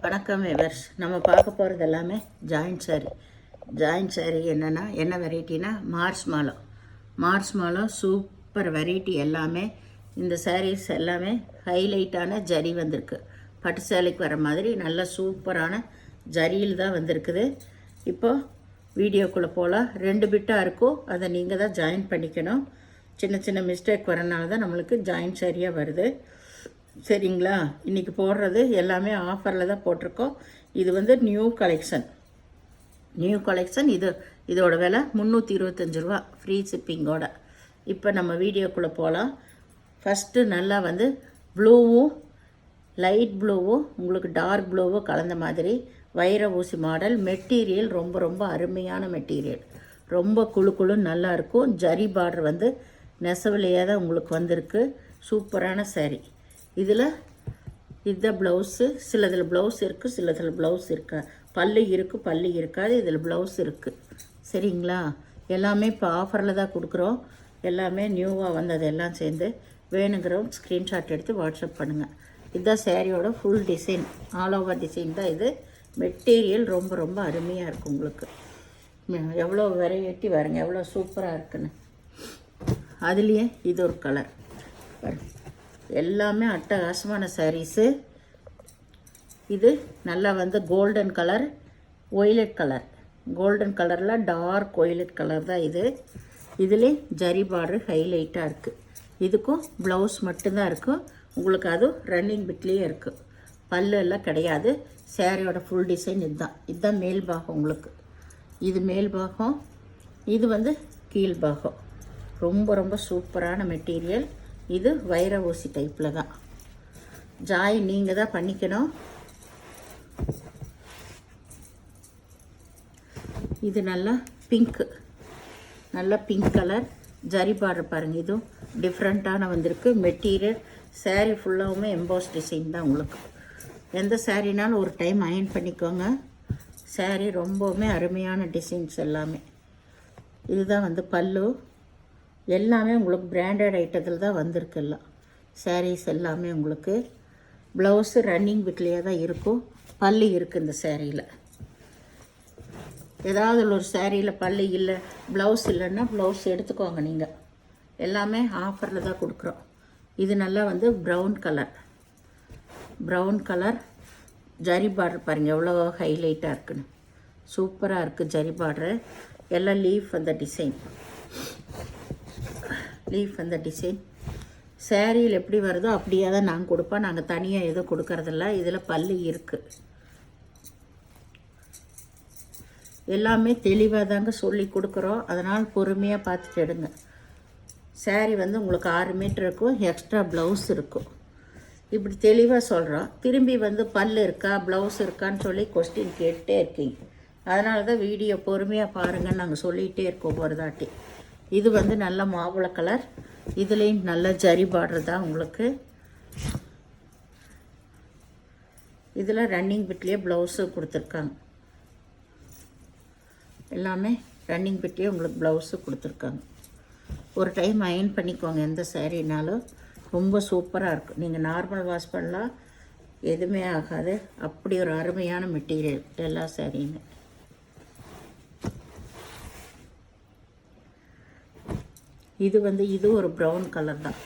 வணக்கம் விவர்ஸ். நம்ம பார்க்க போகிறது எல்லாமே ஜாயிண்ட் சாரீ என்னென்னா என்ன வெரைட்டினா மார்ஸ் மாலோ சூப்பர் வெரைட்டி. எல்லாமே இந்த சாரீஸ் எல்லாமே ஹைலைட்டான ஜரி வந்திருக்கு. பட்டு சேலைக்கு வர மாதிரி நல்ல சூப்பரான ஜரியில் தான் வந்திருக்குது. இப்போது வீடியோக்குள்ளே போகலாம். 2 பிட்டாக இருக்கும், அதை நீங்கள் தான் ஜாயின் பண்ணிக்கணும். சின்ன சின்ன மிஸ்டேக் வரனால தான் நம்மளுக்கு ஜாயிண்ட் சாரியாக வருது. சரிங்களா? இன்றைக்கி போடுறது எல்லாமே ஆஃபரில் தான் போட்டிருக்கோம். இது வந்து நியூ கலெக்ஷன். இதோட விலை 325 ரூபா, ஃப்ரீ ஷிப்பிங்கோட. இப்போ நம்ம வீடியோக்குள்ளே போகலாம். ஃபஸ்ட்டு நல்லா வந்து ப்ளூவும் லைட் ப்ளூவும் உங்களுக்கு டார்க் ப்ளூவும் கலந்த மாதிரி வைர ஊசி மாடல். மெட்டீரியல் ரொம்ப ரொம்ப அருமையான மெட்டீரியல், ரொம்ப குழுன்னு நல்லாயிருக்கும். ஜரி பார்டர் வந்து நெசவுலையே தான் உங்களுக்கு வந்திருக்கு. சூப்பரான சாரீ. இதில் இதுதான் ப்ளவுஸு. சிலதில் ப்ளவுஸ் இருக்குது, சிலதில் ப்ளவுஸ் இருக்கா, பல்லு இருக்குது, பல்லு இருக்காது. இதில் ப்ளவுஸ் இருக்குது. சரிங்களா? எல்லாமே இப்போ ஆஃபரில் தான் கொடுக்குறோம். எல்லாமே நியூவாக வந்தது எல்லாம் சேர்ந்து. வேணுங்கிறவங்க ஸ்க்ரீன்ஷாட் எடுத்து வாட்ஸ்அப் பண்ணுங்கள். இதுதான் சாரியோட full design, all over design தான் இது. மெட்டீரியல் ரொம்ப ரொம்ப அருமையாக இருக்குது. உங்களுக்கு எவ்வளோ வெரைட்டி பாருங்கள், எவ்வளோ சூப்பராக இருக்குன்னு. அதுலேயே இது ஒரு கலர் பாருங்கள். எல்லாமே அட்டகாசமான சாரீஸு. இது நல்லா வந்து golden colour, violet colour. Golden கலரில் டார்க் ஒய்லட் கலர் தான் இது. இதிலே ஜரி பார்டர் ஹைலைட்டாக இருக்குது. இதுக்கும் ப்ளவுஸ் மட்டும்தான் இருக்கும் உங்களுக்கு. அதுவும் ரன்னிங் பிட்லேயே இருக்குது. பல்லு எல்லாம் கிடையாது. சாரியோட ஃபுல் டிசைன் இதுதான் மேல் பாகம் உங்களுக்கு. இது மேல் பாகம், இது வந்து கீழ் பாகம். ரொம்ப ரொம்ப சூப்பரான மெட்டீரியல். இது வைர ஊசி டைப்பில் தான். ஜாயின் நீங்கள் தான் பண்ணிக்கணும். இது நல்லா பிங்க் கலர் ஜரி பார்டர் பாருங்கள். இதுவும் டிஃப்ரெண்ட்டான வந்திருக்கு. மெட்டீரியல் சாரீ ஃபுல்லாகவுமே எம்போஸ் டிசைன் தான் உங்களுக்கு. எந்த சாரீனாலும் ஒரு டைம் அயர்ன் பண்ணிக்கோங்க. சாரீ ரொம்பவுமே அருமையான டிசைன்ஸ் எல்லாமே. இதுதான் வந்து பல்லு. எல்லாமே உங்களுக்கு பிராண்டட் ஐட்டத்தில் தான் வந்திருக்கு. எல்லாம் சாரீஸ் எல்லாமே உங்களுக்கு. ப்ளவுஸு ரன்னிங் பிட்லேயே தான் இருக்கும். பல்லு இருக்குது இந்த சாரியில். ஏதாவது ஒரு சாரியில் பல்லு இல்லை, ப்ளவுஸ் இல்லைன்னா ப்ளவுஸ் எடுத்துக்கோங்க நீங்கள். எல்லாமே ஆஃபரில் தான் கொடுக்குறோம். இது நல்லா வந்து ப்ரௌன் கலர் ஜரி பார்டர் பாருங்கள், எவ்வளோ ஹைலைட்டாக இருக்குன்னு. சூப்பராக இருக்குது ஜரி பார்டரு. எல்லாம் லீஃப் அந்த டிசைன். சாரியில் எப்படி வருதோ அப்படியே தான் நாங்கள் கொடுப்போம். நாங்கள் தனியாக எதுவும் கொடுக்கறதில்ல. இதில் பல்லு இருக்குது. எல்லாமே தெளிவாக தாங்க சொல்லி கொடுக்குறோம். அதனால் பொறுமையாக பார்த்துட்டு எடுங்க. சாரீ வந்து உங்களுக்கு 6 மீட்டர் இருக்கும், எக்ஸ்ட்ரா ப்ளவுஸ் இருக்கும். இப்படி தெளிவாக சொல்கிறோம். திரும்பி வந்து பல்லு இருக்கா, ப்ளவுஸ் இருக்கான்னு சொல்லி கொஸ்டின் கேட்டுகிட்டே இருக்கீங்க. அதனால தான் வீடியோ பொறுமையாக பாருங்கன்னு நாங்கள் சொல்லிகிட்டே இருக்கோம் ஒரு தாட்டி. இது வந்து நல்ல மாம்பழ கலர். இதுலேயும் நல்ல ஜரி பார்டர் தான் உங்களுக்கு. இதில் ரன்னிங் பிட்லேயே ப்ளவுஸு கொடுத்துருக்காங்க. எல்லாமே ரன்னிங் பிட்லேயே உங்களுக்கு ப்ளவுஸு கொடுத்துருக்காங்க. ஒரு டைம் அயர்ன் பண்ணிக்கோங்க. எந்த சாரீனாலும் ரொம்ப சூப்பராக இருக்கும். நீங்கள் நார்மல் வாஷ் பண்ணலாம், எதுவுமே ஆகாது. அப்படி ஒரு அருமையான மெட்டீரியல் எல்லா சாரியுமே. இது ஒரு ப்ரௌன் கலர் தான்.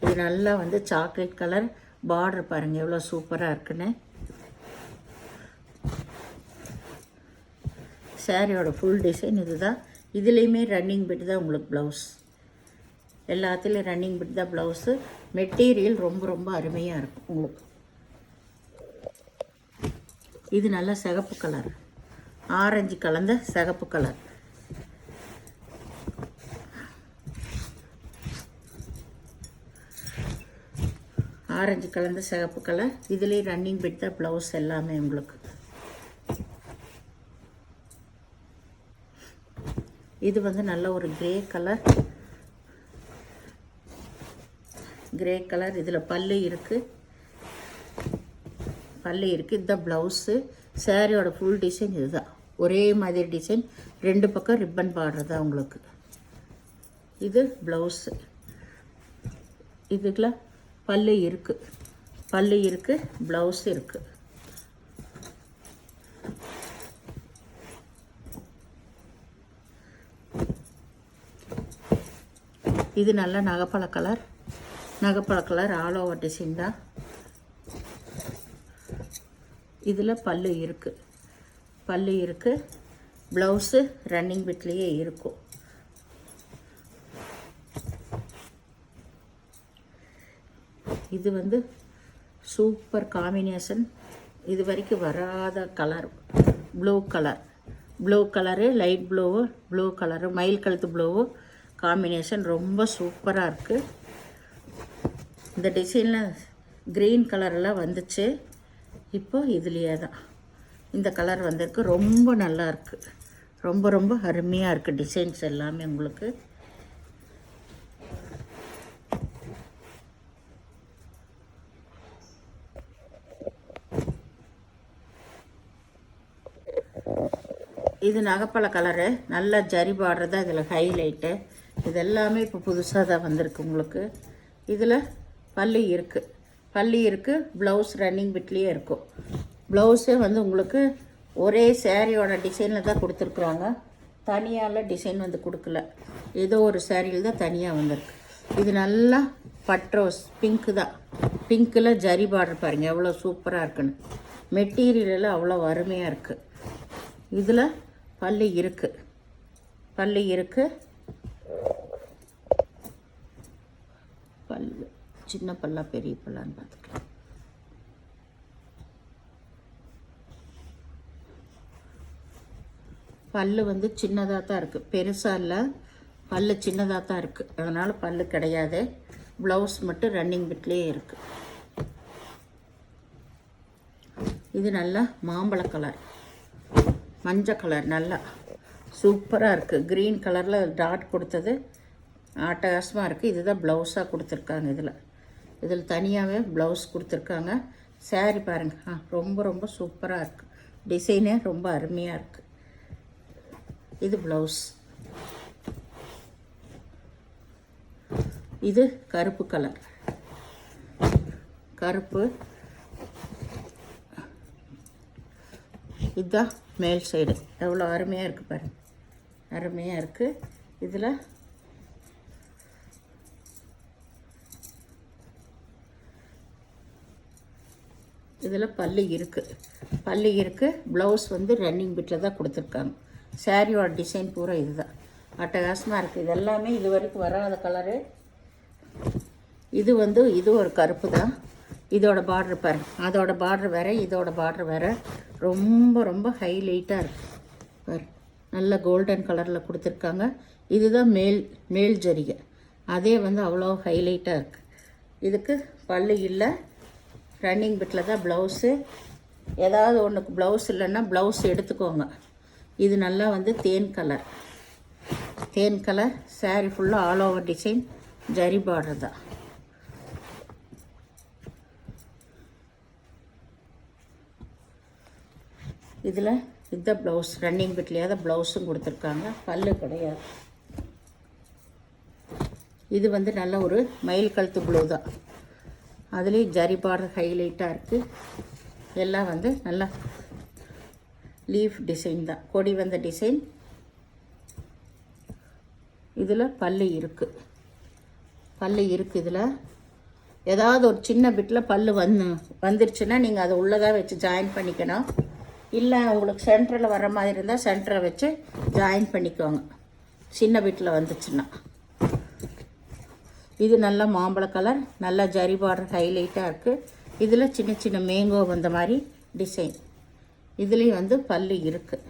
இது நல்லா வந்து சாக்லேட் கலர். பார்டர் பாருங்கள் எவ்வளோ சூப்பராக இருக்குன்னு. சாரியோட ஃபுல் டிசைன் இதுதான். இதுலேயுமே ரன்னிங் பிட் தான் உங்களுக்கு ப்ளவுஸ். எல்லாத்துலேயும் ரன்னிங் பிட் தான் ப்ளவுஸு. மெட்டீரியல் ரொம்ப ரொம்ப அருமையாக இருக்கும் உங்களுக்கு. இது நல்லா சிகப்பு கலர், ஆரஞ்சு கலந்த சிகப்பு கலர். ஆரஞ்சு கலந்த சிகப்பு கலர். இதுலேயும் ரன்னிங் பிட் தான் ப்ளவுஸ் எல்லாமே உங்களுக்கு. இது வந்து நல்ல ஒரு கிரே கலர். இதில் பல்லு இருக்குது. இதுதான் ப்ளவுஸு. சாரியோட ஃபுல் டிசைன் இதுதான். ஒரே மாதிரி டிசைன், 2 பக்கம் ரிப்பன் பார்டர் தான் உங்களுக்கு. இது ப்ளவுஸு. இதுக்குள்ள பல்லு இருக்குது, ப்ளவுஸ் இருக்குது. இது நல்ல நகைப்பழ கலர் ஆல் ஓவர் டிசைன் தான். இதில் பல்லு இருக்குது, ப்ளவுஸு ரன்னிங் பிட்லேயே இருக்கும். இது வந்து சூப்பர் காம்பினேஷன், இது வரைக்கும் வராத colour. Blue colour light blue colour மயில் கழுத்து ப்ளூவு காம்பினேஷன் ரொம்ப சூப்பராக இருக்குது. இந்த டிசைனில் க்ரீன் கலரெல்லாம் வந்துச்சு, இப்போ இதுலேயே தான் இந்த கலர் வந்திருக்கு. ரொம்ப நல்லா இருக்குது, ரொம்ப அருமையாக இருக்குது டிசைன்ஸ் எல்லாமே உங்களுக்கு. இது நகைப்பழ கலரு, நல்ல ஜரி பார்டர் தான் இதில் ஹைலைட்டு. இது எல்லாமே இப்போ புதுசாக தான் வந்திருக்கு உங்களுக்கு. இதில் பல்லு இருக்குது, ப்ளவுஸ் ரன்னிங் பிட்லேயே இருக்கும். ப்ளவுஸே வந்து உங்களுக்கு ஒரே சேரீயோட டிசைனில் தான் கொடுத்துருக்குறாங்க, தனியால் டிசைன் வந்து கொடுக்கல. ஏதோ ஒரு சேரீயில் தான் தனியாக வந்திருக்கு. இது நல்லா பட்ரோஸ் பிங்க்கு தான், பிங்க்கில் ஜரி பார்டர் பாருங்கள் எவ்வளோ சூப்பராக இருக்குன்னு. மெட்டீரியலில் அவ்வளோ அருமையாக இருக்குது. இதில் பல்லு இருக்குது, பல்லு சின்ன பல்லா பெரிய பல்லான்னு பார்த்துக்கலாம். பல்லு வந்து சின்னதாக தான் இருக்குது, பெருசாக இல்லை, பல்லு சின்னதாக தான் இருக்குது, அதனால் பல்லு கிடையாது. ப்ளவுஸ் மட்டும் ரன்னிங் பிட்லேயே இருக்குது. இது நல்லா மாம்பழ கலர், மஞ்சள் கலர், நல்லா சூப்பராக இருக்குது. க்ரீன் கலரில் டாட் கொடுத்தது அட்டகாசமாக இருக்குது. இதுதான் ப்ளவுஸாக கொடுத்துருக்காங்க. இதில் தனியாகவே ப்ளவுஸ் கொடுத்துருக்காங்க. சாரீ பாருங்கள், ரொம்ப சூப்பராக இருக்குது. டிசைனே ரொம்ப அருமையாக இருக்குது. இது ப்ளவுஸ். இது கருப்பு கலர், இதுதான் மேல் சைடு. எவ்வளோ அருமையாக இருக்குது பாருங்கள், அருமையாக இருக்குது. இதில் பல்லு இருக்குது, ப்ளவுஸ் வந்து ரன்னிங் பிட்டில் தான் கொடுத்துருக்காங்க. சாரியோட டிசைன் பூரா இதுதான், அட்டகாசமாக இருக்குது. இது எல்லாமே இது வரைக்கும் வராத கலரு. இது ஒரு கருப்பு தான். இதோட பார்டர் பாருங்கள், அதோட பார்டர் வேறு, இதோட பார்டர் வேறு. ரொம்ப ஹைலைட்டாக இருக்குது பாரு. நல்ல கோல்டன் கலரில் கொடுத்துருக்காங்க. இதுதான் மேல் ஜரிகை, அதே வந்து அவ்வளோ ஹைலைட்டாக இருக்குது. இதுக்கு பல்லு இல்லை, ரன்னிங் பிட்டில் தான் ப்ளவுஸு. ஏதாவது ஒன்றுக்கு ப்ளவுஸ் இல்லைன்னா ப்ளவுஸ் எடுத்துக்கோங்க. இது நல்லா வந்து தேன் கலர் சாரீ ஃபுல்லாக all over design zari border தான். இதில் இந்த ப்ளவுஸ் ரன்னிங் பிட்லேயே தான் ப்ளவுஸும் கொடுத்துருக்காங்க, பல்லு கிடையாது. இது வந்து நல்ல ஒரு மயில் கழுத்து ப்ளூ தான், அதுலேயும் ஜரி பார்டர் ஹைலைட்டாக இருக்குது. எல்லாம் வந்து நல்லா லீஃப் டிசைன் தான், கொடி வந்த டிசைன். இதில் பல்லு இருக்குது. இதில் ஏதாவது ஒரு சின்ன பிட்டில் பல்லு வந்துருச்சுன்னா நீங்கள் அதை உள்ளதாக வச்சு ஜாயின் பண்ணிக்கணும். இல்லை உங்களுக்கு சென்டரில் வர மாதிரி இருந்தால் சென்டரை வச்சு ஜாயின் பண்ணிக்கோங்க, சின்ன பிட்டில் வந்துச்சுன்னா. இது நல்ல மாம்பழ கலர், நல்லா ஜரி பார்டர் ஹைலைட்டாக இருக்குது. இதில் சின்ன மேங்கோ வந்த மாதிரி டிசைன். இதுலேயும் வந்து பல்லு இருக்குது.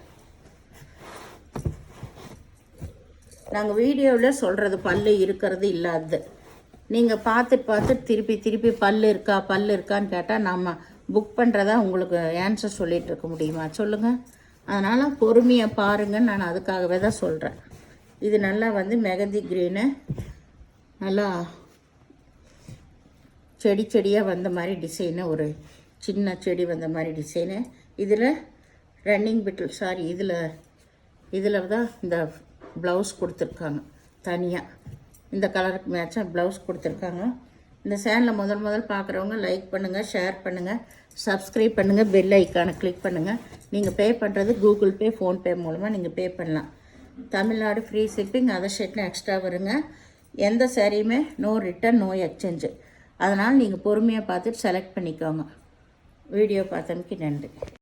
நாங்கள் வீடியோவில் சொல்கிறது பல்லு இருக்கிறது இல்லாதது. நீங்கள் பார்த்து திருப்பி பல்லு இருக்கான்னு கேட்டால் நம்ம புக் பண்ணுறதா உங்களுக்கு ஆன்சர் சொல்லிகிட்டு இருக்க முடியுமா சொல்லுங்கள். அதனால் பொறுமையாக பாருங்கன்னு நான் அதுக்காகவே தான் சொல்கிறேன். இது நல்லா வந்து மெகந்தி க்ரீனு, நல்லா செடியாக வந்த மாதிரி டிசைனு, ஒரு சின்ன செடி வந்த மாதிரி டிசைனு. இதில் ரன்னிங் பிட்டில் இதில் தான் இந்த ப்ளவுஸ் கொடுத்துருக்காங்க தனியாக. இந்த கலருக்கு மேட்சாக ப்ளவுஸ் கொடுத்துருக்காங்க. இந்த சேனலை முதல் பார்க்குறவங்க லைக் பண்ணுங்கள், ஷேர் பண்ணுங்கள், சப்ஸ்கிரைப் பண்ணுங்கள், பெல் ஐக்கானை கிளிக் பண்ணுங்கள். நீங்கள் பே பண்ணுறது கூகுள் பே, ஃபோன்பே மூலமாக நீங்கள் பே பண்ணலாம். தமிழ்நாடு ஃப்ரீ ஷிப்பிங், அதர் ஷர்ட்னு எக்ஸ்ட்ரா வருங்க. எந்த சாரியுமே நோ ரிட்டன் நோ எக்ஸ்சேஞ்சு. அதனால் நீங்கள் பொறுமையாக பார்த்துட்டு செலக்ட் பண்ணிக்கோங்க. வீடியோ பார்த்தமைக்கு நன்றி.